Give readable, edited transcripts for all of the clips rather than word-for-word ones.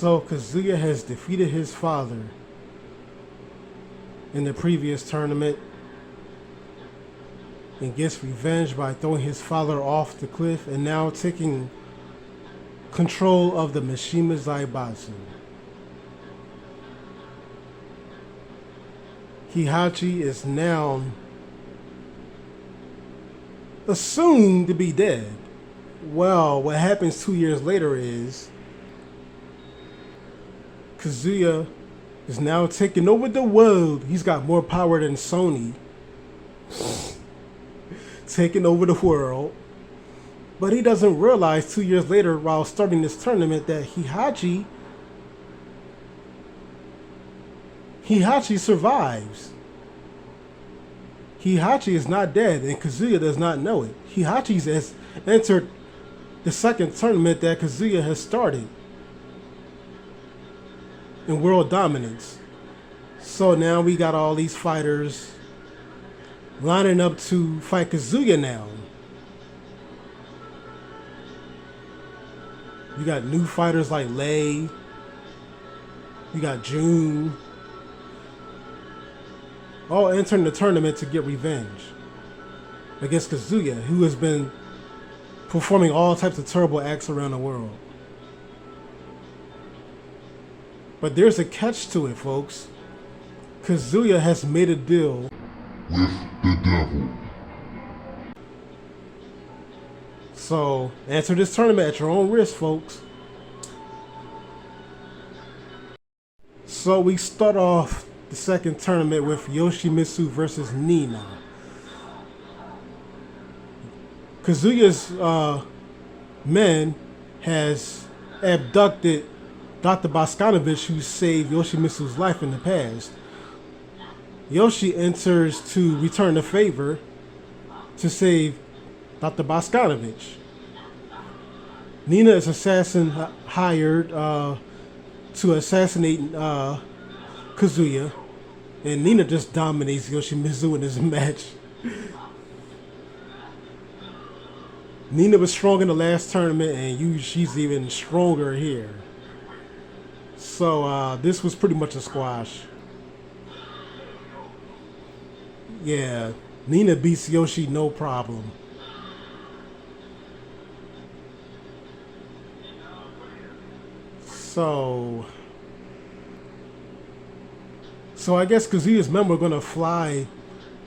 So Kazuya has defeated his father in the previous tournament and gets revenge by throwing his father off the cliff and now taking control of the Mishima Zaibatsu. Heihachi is now assumed to be dead. Well, what happens 2 years later is Kazuya is now taking over the world. He's got more power than Sony. Taking over the world. But he doesn't realize 2 years later, while starting this tournament, that Heihachi survives. Heihachi is not dead, and Kazuya does not know it. Heihachi has entered the second tournament that Kazuya has started in world dominance. So now we got all these fighters lining up to fight Kazuya now. You got new fighters like Lei. You got June. All entering the tournament to get revenge against Kazuya, who has been performing all types of terrible acts around the world. But there's a catch to it, folks. Kazuya has made a deal with the devil. So enter this tournament at your own risk, folks. So we start off the second tournament with Yoshimitsu versus Nina. Kazuya's men has abducted Dr. Boskanovich, who saved Yoshimitsu's life in the past. Yoshi enters to return the favor to save Dr. Boskanovich. Nina is assassin hired to assassinate Kazuya, and Nina just dominates Yoshimitsu in this match. Nina was strong in the last tournament, and she's even stronger here. So this was pretty much a squash. Yeah, Nina beats Yoshi no problem. So I guess Kazuya's men were gonna fly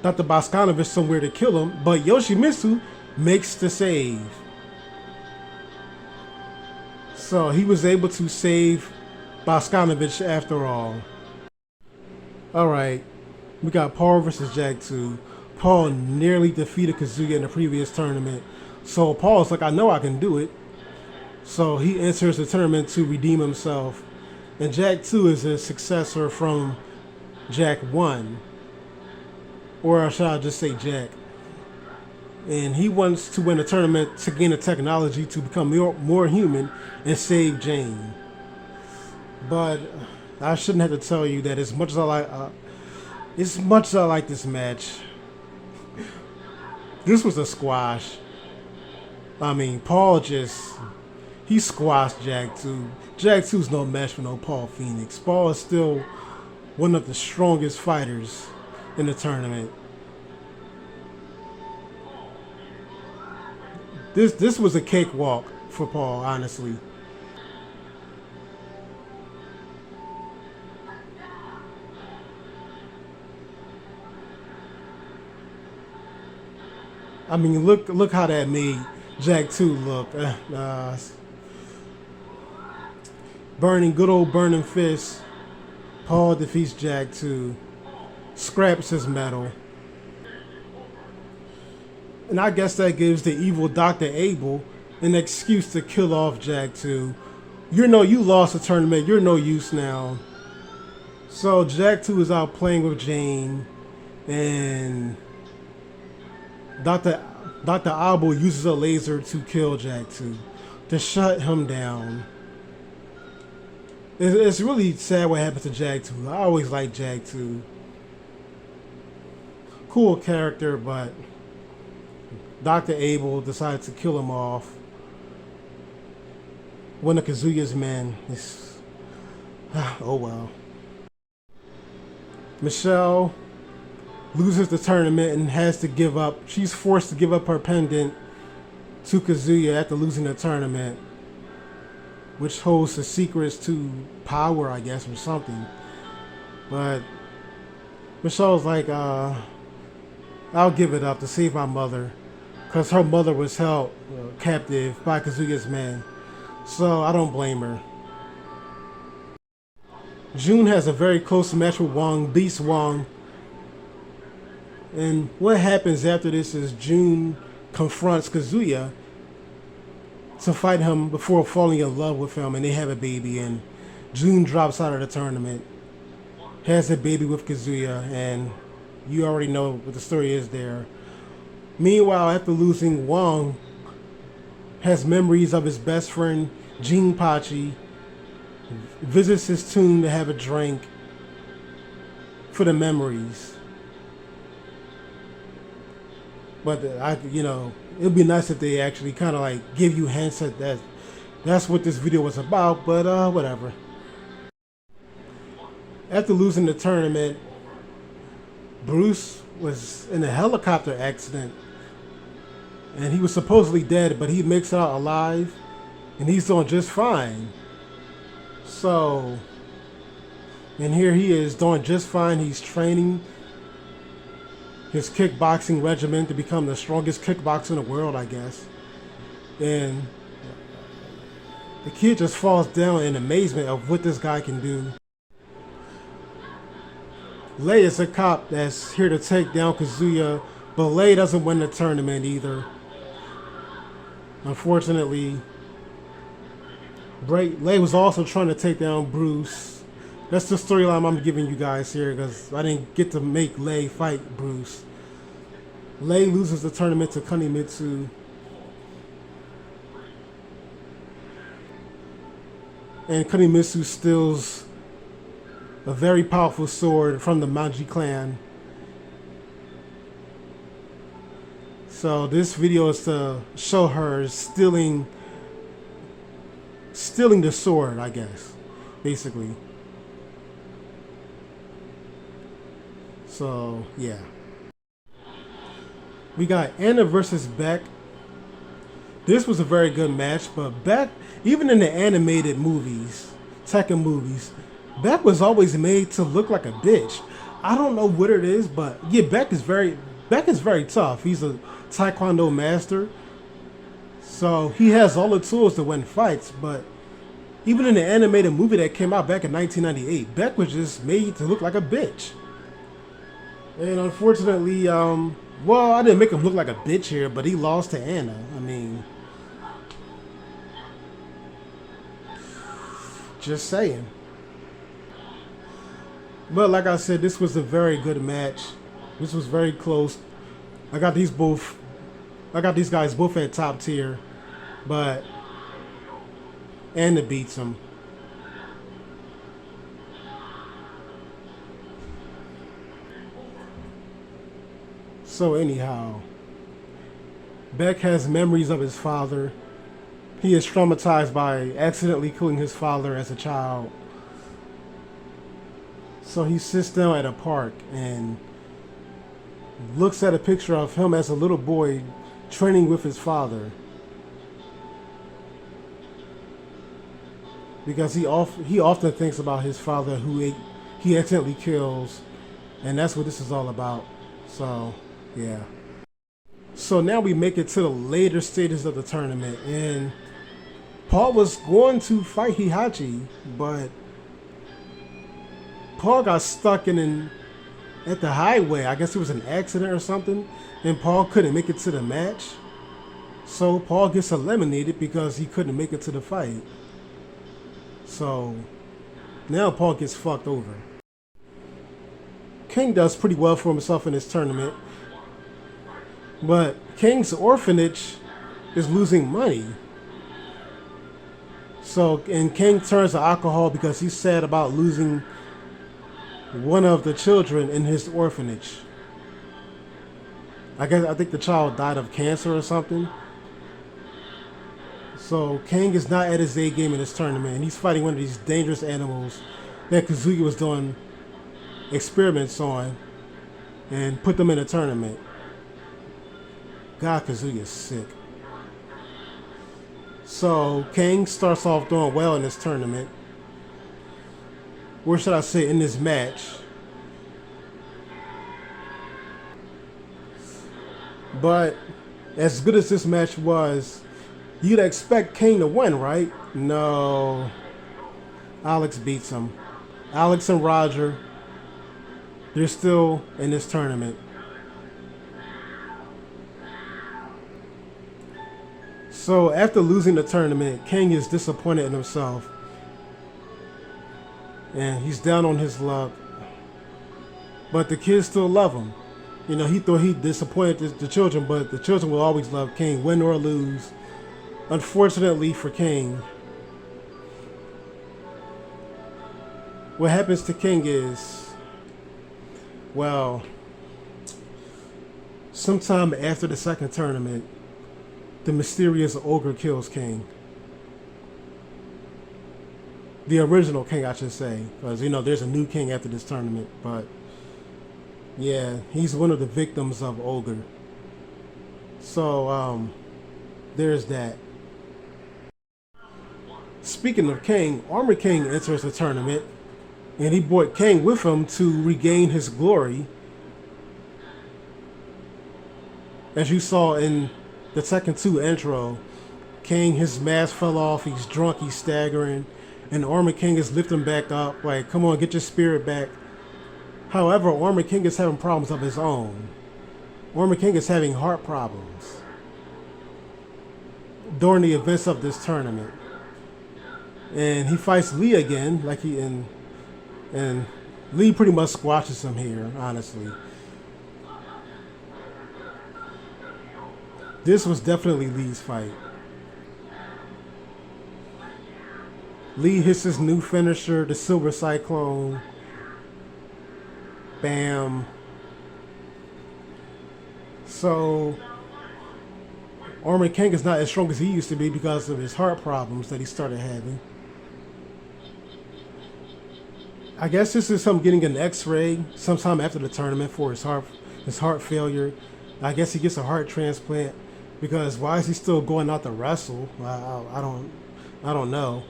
Dr. Boskanovich somewhere to kill him, but Yoshimitsu makes the save. So he was able to save Boskanovich after all. Alright, we got Paul versus Jack 2. Paul nearly defeated Kazuya in the previous tournament. So Paul's like, I know I can do it. So he enters the tournament to redeem himself. And Jack 2 is a successor from Jack 1. Or should I just say Jack? And he wants to win a tournament to gain the technology to become more human and save Jane. But I shouldn't have to tell you that as much as I like this match, this was a squash. I mean, Paul he squashed Jack 2. Jack 2's no match for no Paul Phoenix. Paul is still one of the strongest fighters in the tournament. This was a cakewalk for Paul, honestly. I mean, look how that made Jack 2 look. Good old burning fist. Paul defeats Jack 2. Scraps his medal. And I guess that gives the evil Dr. Abel an excuse to kill off Jack 2. You lost the tournament. You're no use now. So Jack 2 is out playing with Jane. And Dr. Abel uses a laser to kill Jack 2. To shut him down. It's really sad what happened to Jack 2. I always liked Jack 2. Cool character, but Dr. Abel decided to kill him off. One of Kazuya's men. Oh well. Michelle loses the tournament and has to give up. She's forced to give up her pendant to Kazuya after losing the tournament, which holds the secrets to power, I guess, or something. But Michelle's like, I'll give it up to save my mother, because her mother was held captive by Kazuya's men. So I don't blame her. June has a very close match with Wong, beats Wong. And what happens after this is June confronts Kazuya to fight him before falling in love with him, and they have a baby, and June drops out of the tournament, has a baby with Kazuya, and you already know what the story is there. Meanwhile, after losing, Wong has memories of his best friend Jinpachi, visits his tomb to have a drink for the memories. But it'd be nice if they actually kind of like give you hints at that. That's what this video was about. But whatever. After losing the tournament, Bruce was in a helicopter accident, and he was supposedly dead, but he makes it out alive, and he's doing just fine. So, and here he is doing just fine. He's training his kickboxing regimen to become the strongest kickboxer in the world, I guess. And the kid just falls down in amazement of what this guy can do. Lei is a cop that's here to take down Kazuya, but Lei doesn't win the tournament either. Unfortunately, Lei was also trying to take down Bruce. That's the storyline I'm giving you guys here, because I didn't get to make Lei fight Bruce. Lei loses the tournament to Kunimitsu. And Kunimitsu steals a very powerful sword from the Manji clan. So this video is to show her stealing the sword, I guess, basically. So, yeah. We got Anna versus Beck. This was a very good match, but Beck, even in the animated movies, Tekken movies, Beck was always made to look like a bitch. I don't know what it is, but yeah, Beck is very tough. He's a Taekwondo master, so he has all the tools to win fights, but even in the animated movie that came out back in 1998, Beck was just made to look like a bitch. And unfortunately, well, I didn't make him look like a bitch here, but he lost to Anna. I mean, just saying. But like I said, this was a very good match. This was very close. I got these guys both at top tier, but Anna beats him. So anyhow, Beck has memories of his father. He is traumatized by accidentally killing his father as a child. So he sits down at a park and looks at a picture of him as a little boy training with his father. Because he often thinks about his father who he accidentally kills, and that's what this is all about. So, yeah. So now we make it to the later stages of the tournament, and Paul was going to fight Heihachi, but Paul got stuck at the highway. I guess it was an accident or something, and Paul couldn't make it to the match. So Paul gets eliminated because he couldn't make it to the fight. So now Paul gets fucked over. King does pretty well for himself in this tournament, but King's orphanage is losing money. And King turns to alcohol because he's sad about losing one of the children in his orphanage. I think the child died of cancer or something. So King is not at his A game in this tournament, and he's fighting one of these dangerous animals that Kazuya was doing experiments on and put them in a tournament. God, Kazuya is sick. So Kang starts off doing well in this tournament. Where should I say, in this match? But as good as this match was, you'd expect Kang to win, right? No. Alex beats him. Alex and Roger, they're still in this tournament. So after losing the tournament, Kang is disappointed in himself. And he's down on his luck. But the kids still love him. You know, he thought he disappointed the children, but the children will always love Kang, win or lose. Unfortunately for Kang, what happens to Kang is, well, sometime after the second tournament, the mysterious ogre kills Kang. The original King, I should say, because you know there's a new king after this tournament. But yeah, he's one of the victims of Ogre. So there's that. Speaking of King, Armor King enters the tournament, and he brought King with him to regain his glory. As you saw in the Tekken 2 intro, King, his mask fell off. He's drunk. He's staggering. And Armor King is lifting back up, like, come on, get your spirit back. However, Armor King is having problems of his own. Armor King is having heart problems during the events of this tournament. And he fights Lee again, like and Lee pretty much squashes him here, honestly. This was definitely Lee's fight. Lee hits his new finisher, the Silver Cyclone. Bam. So, Armor King is not as strong as he used to be because of his heart problems that he started having. I guess this is him getting an X-ray sometime after the tournament for his heart failure. I guess he gets a heart transplant because why is he still going out to wrestle? I don't know.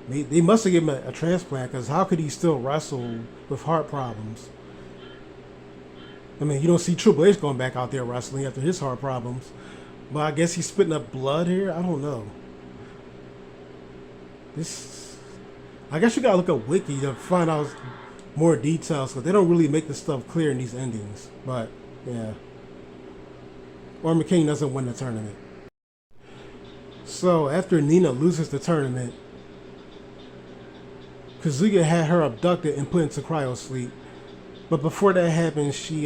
They must have given him a transplant, because how could he still wrestle with heart problems? I mean, you don't see Triple H going back out there wrestling after his heart problems. But I guess he's spitting up blood here? I don't know. I guess you gotta look up Wiki to find out more details, because they don't really make this stuff clear in these endings. But, yeah. Armor King doesn't win the tournament. So, after Nina loses the tournament, Kazuya had her abducted and put into cryosleep. But before that happens, she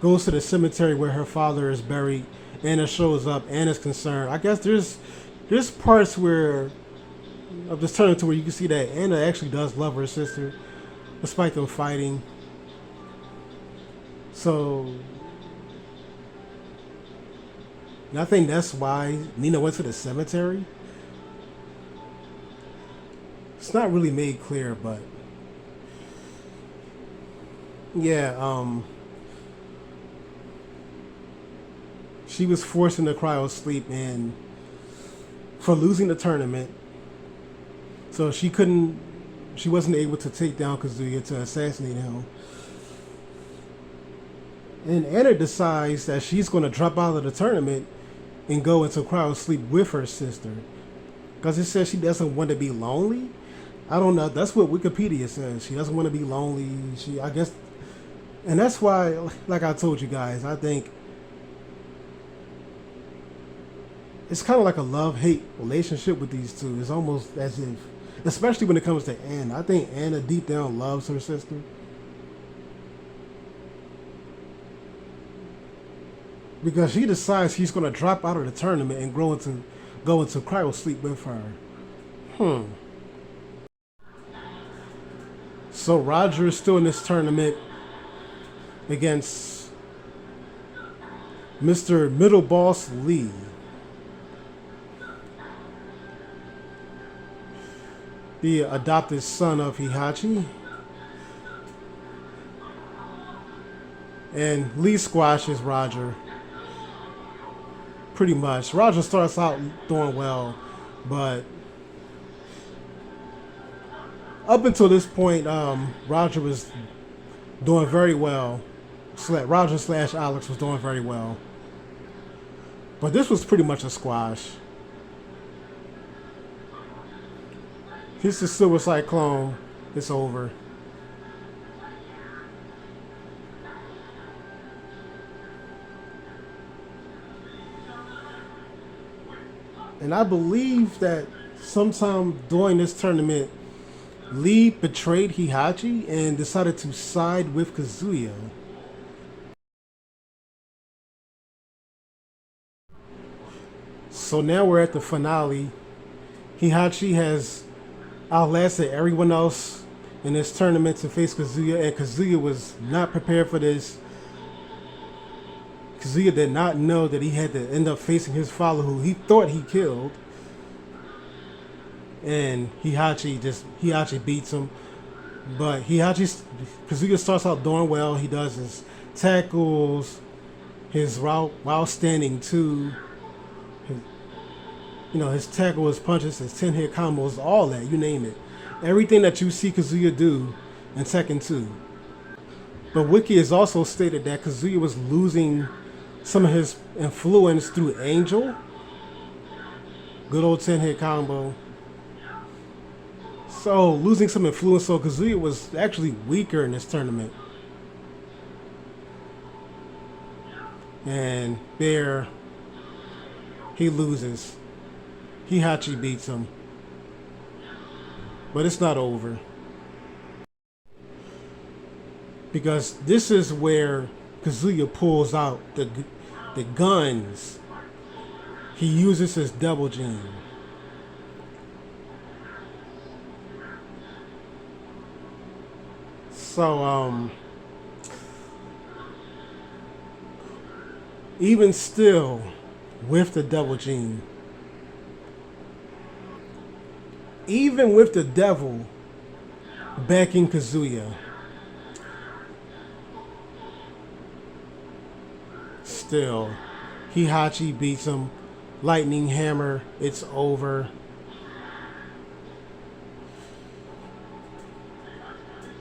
goes to the cemetery where her father is buried. Anna shows up. Anna's concerned. I guess there's parts where of this tournament to where you can see that Anna actually does love her sister, despite them fighting. So, and I think that's why Nina went to the cemetery. It's not really made clear, but yeah, she was forced into cryo and for losing the tournament, so she wasn't able to take down Kazuya to assassinate him. And Anna decides that she's going to drop out of the tournament and go into cryo with her sister, because it says she doesn't want to be lonely. I don't know. That's what Wikipedia says. She doesn't want to be lonely. I guess, and that's why, like I told you guys, I think it's kind of like a love-hate relationship with these two. It's almost as if, especially when it comes to Anna, I think Anna deep down loves her sister. Because she decides she's going to drop out of the tournament and go into cryo with her. So Roger is still in this tournament against Mr. Middle Boss Lee. the adopted son of Heihachi. And Lee squashes Roger. Pretty much. Roger starts out doing well, but up until this point, Roger was doing very well. Roger slash Alex was doing very well. But this was pretty much a squash. Here's the Silver Cyclone. It's over. And I believe that sometime during this tournament, Lee betrayed Heihachi and decided to side with Kazuya. So now we're at the finale. Heihachi has outlasted everyone else in this tournament to face Kazuya, and Kazuya was not prepared for this. Kazuya did not know that he had to end up facing his father, who he thought he killed. And Heihachi beats him. But Kazuya starts out doing well. He does his tackles, his while standing too. His tackle, his punches, his 10-hit combos, all that, you name it. Everything that you see Kazuya do in Tekken 2. But Wiki has also stated that Kazuya was losing some of his influence through Angel. Good old 10-hit combo. So, losing some influence, so Kazuya was actually weaker in this tournament. And there, he loses. Heihachi beats him. But it's not over. Because this is where Kazuya pulls out the guns. He uses his double gene. So, even still, with the double gene, even with the devil backing Kazuya, still, Heihachi beats him. Lightning Hammer, it's over.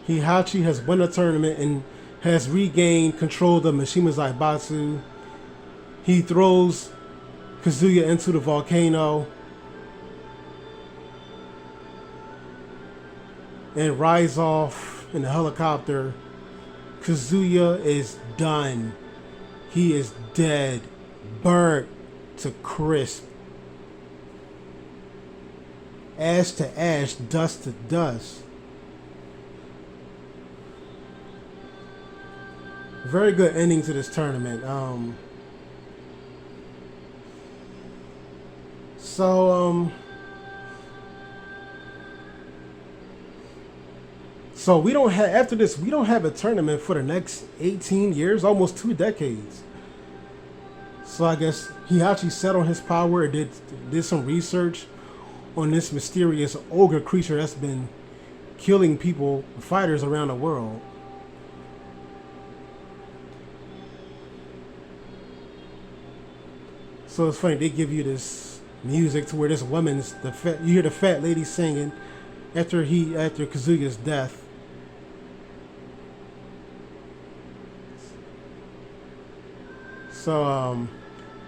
Heihachi has won the tournament and has regained control of the Mishima Zaibatsu. He throws Kazuya into the volcano and rides off in a helicopter. Kazuya is done. He is dead, burnt to crisp. Ash to ash, dust to dust. Very good ending to this tournament. So we don't have, after this, we don't have a tournament for the next 18 years, almost 2 decades. So I guess Heihachi sat on his power and did some research on this mysterious ogre creature that's been killing people, fighters around the world. So it's funny, they give you this music to where this woman's you hear the fat lady singing after Kazuya's death. So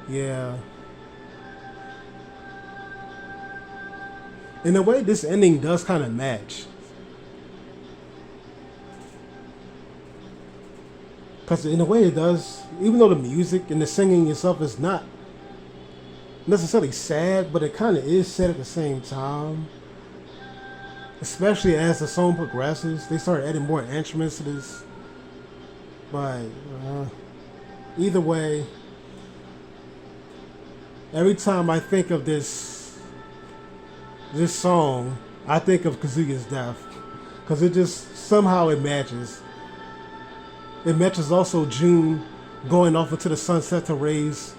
yeah. In a way, this ending does kind of match. Because in a way it does, even though the music and the singing itself is not necessarily sad, but it kind of is sad at the same time. Especially as the song progresses, they start adding more instruments to this. But either way, every time I think of this song, I think of Kazuya's death, because it just somehow it matches. It matches also June going off into the sunset to raise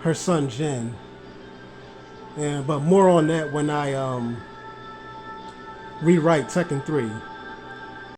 her son Jin. But more on that when rewrite Tekken 3.